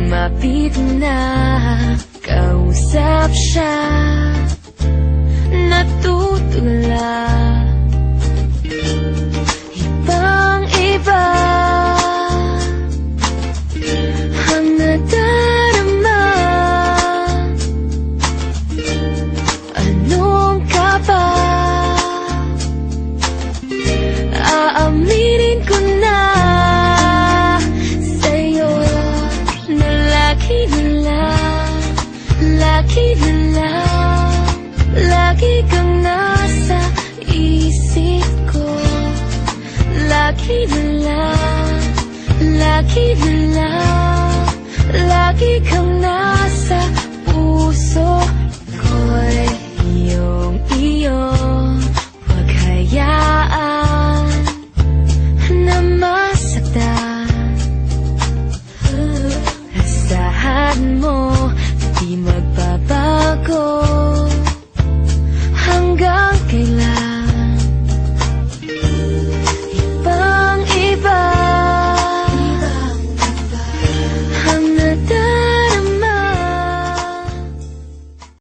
lumapit na, kausap siya, natutula. Ibang-iba ang nadarama. Anong ka ba? Aaminin ko na sa'yo na lagi na lang, lagi kang nasa isip ko. Lagi na lang, lagi kang nasa